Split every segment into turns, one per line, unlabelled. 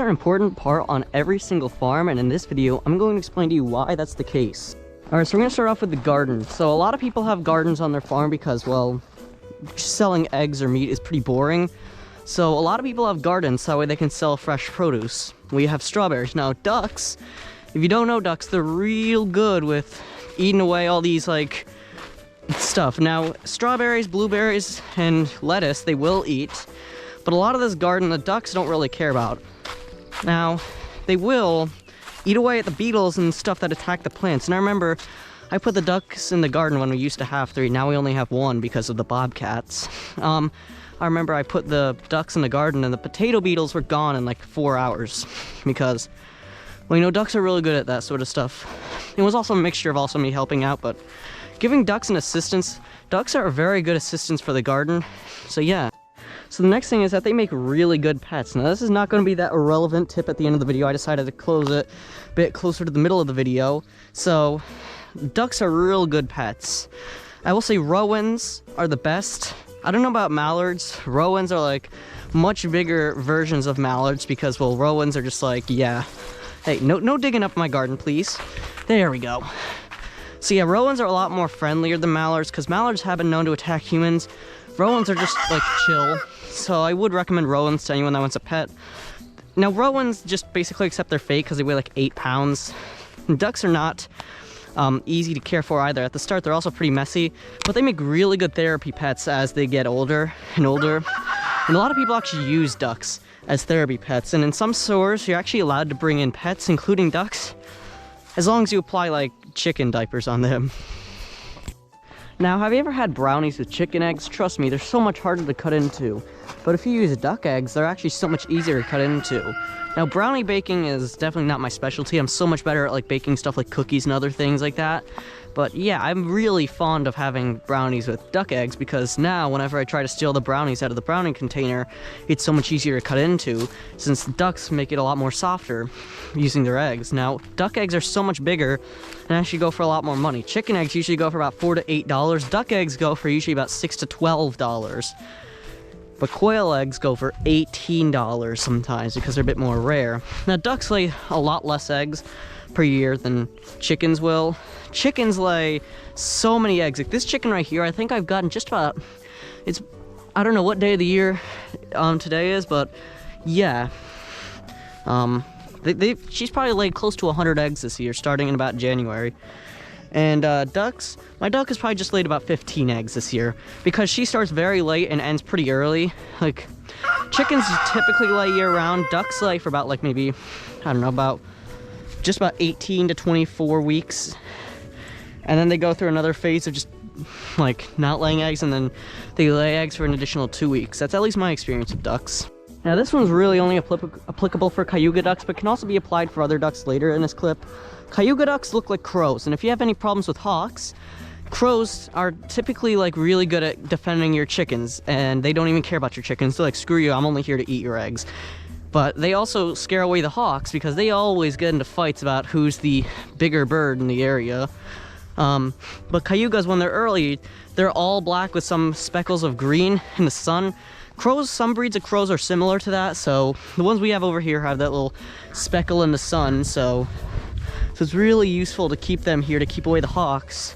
an important part on every single farm, and in this video, I'm going to explain to you why that's the case. Alright, so we're going to start off with the garden. So a lot of people have gardens on their farm because, well, selling eggs or meat is pretty boring. So a lot of people have gardens, so that way they can sell fresh produce. We have strawberries. Now, ducks, if you don't know ducks, they're real good with eating away all these, like, stuff. Now, strawberries, blueberries, and lettuce, they will eat. But a lot of this garden, the ducks don't really care about. Now, they will eat away at the beetles and stuff that attack the plants. And I remember I put the ducks in the garden when we used to have 3. Now we only have 1 because of the bobcats. I remember I put the ducks in the garden and the potato beetles were gone in like 4 hours. Because, well, you know, ducks are really good at that sort of stuff. It was also a mixture of also me helping out, but giving ducks an assistance, ducks are a very good assistance for the garden. So yeah. So the next thing is that they make really good pets. Now this is not going to be that irrelevant tip at the end of the video. I decided to close it a bit closer to the middle of the video. So ducks are real good pets. I will say rowans are the best. I don't know about mallards. Rowans are like much bigger versions of mallards because, well, rowans are just like, yeah. Hey, no digging up my garden, please. There we go. So yeah, rowans are a lot more friendlier than mallards because mallards have been known to attack humans. Rowans are just like chill. So I would recommend rowans to anyone that wants a pet. Now rowans just basically accept their fate because they weigh like 8 pounds. And ducks are not easy to care for either. At the start they're also pretty messy, but they make really good therapy pets as they get older and older. And a lot of people actually use ducks as therapy pets. And in some stores you're actually allowed to bring in pets, including ducks, as long as you apply like chicken diapers on them. Now, have you ever had brownies with chicken eggs? Trust me, they're so much harder to cut into. But if you use duck eggs, they're actually so much easier to cut into. Now, brownie baking is definitely not my specialty. I'm so much better at like baking stuff like cookies and other things like that. But yeah, I'm really fond of having brownies with duck eggs because now whenever I try to steal the brownies out of the brownie container, it's so much easier to cut into since ducks make it a lot more softer using their eggs. Now, duck eggs are so much bigger and actually go for a lot more money. Chicken eggs usually go for about $4 to $8. Duck eggs go for usually about $6 to $12. But quail eggs go for $18 sometimes because they're a bit more rare. Now, ducks lay a lot less eggs per year than chickens will. Chickens lay so many eggs. Like this chicken right here, I think I've gotten just about, I don't know what day of the year today is, but yeah. She's probably laid close to 100 eggs this year, starting in about January. And ducks, my duck has probably just laid about 15 eggs this year because she starts very late and ends pretty early. Like chickens typically lay year round. Ducks lay for about like maybe, I don't know, just about 18 to 24 weeks. And then they go through another phase of just like not laying eggs, and then they lay eggs for an additional 2 weeks. That's at least my experience with ducks. Now this one's really only applicable for cayuga ducks, but can also be applied for other ducks later in this clip. Cayuga ducks look like crows, and if you have any problems with hawks, crows are typically like really good at defending your chickens, and they don't even care about your chickens. They're like, screw you, I'm only here to eat your eggs. But they also scare away the hawks because they always get into fights about who's the bigger bird in the area. But cayugas, when they're early, they're all black with some speckles of green in the sun. Crows, some breeds of crows are similar to that, so the ones we have over here have that little speckle in the sun, so it's really useful to keep them here to keep away the hawks.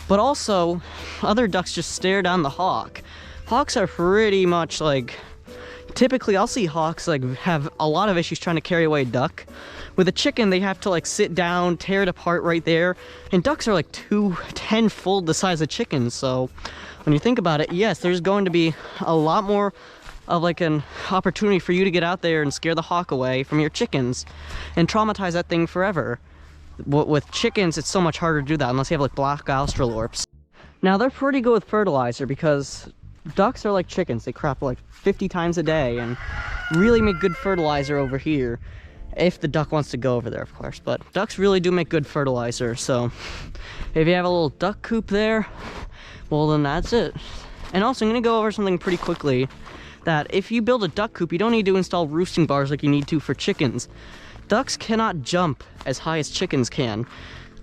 But also, other ducks just stare down the hawk. Hawks are pretty much like, typically I'll see hawks like have a lot of issues trying to carry away a duck. With a chicken, they have to like sit down, tear it apart right there, and ducks are like 10-fold the size of chickens, so when you think about it, yes, there's going to be a lot more of like an opportunity for you to get out there and scare the hawk away from your chickens and traumatize that thing forever. With chickens, it's so much harder to do that unless you have like black australorps. Now, they're pretty good with fertilizer because ducks are like chickens. They crap like 50 times a day and really make good fertilizer over here. If the duck wants to go over there, of course. But ducks really do make good fertilizer, so if you have a little duck coop there, well then that's it. And also, I'm going to go over something pretty quickly, that if you build a duck coop, you don't need to install roosting bars like you need to for chickens. Ducks cannot jump as high as chickens can.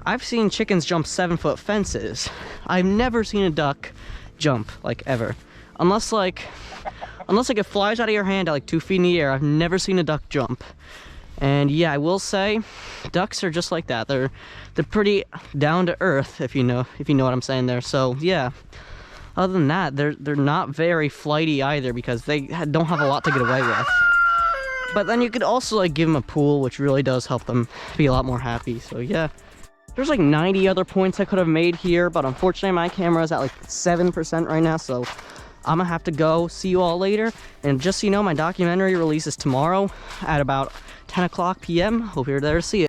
I've seen chickens jump 7-foot fences. I've never seen a duck jump, like, ever. Unless like it flies out of your hand at like 2 feet in the air, I've never seen a duck jump. And yeah, I will say, ducks are just like that. They're pretty down to earth, if you know what I'm saying there. So yeah, other than that, they're not very flighty either because they don't have a lot to get away with. But then you could also like give them a pool, which really does help them be a lot more happy. So yeah, there's like 90 other points I could have made here, but unfortunately my camera is at like 7% right now, so I'm gonna have to go. See you all later. And just so you know, my documentary releases tomorrow at about 10 o'clock p.m. Hope you're there to see it.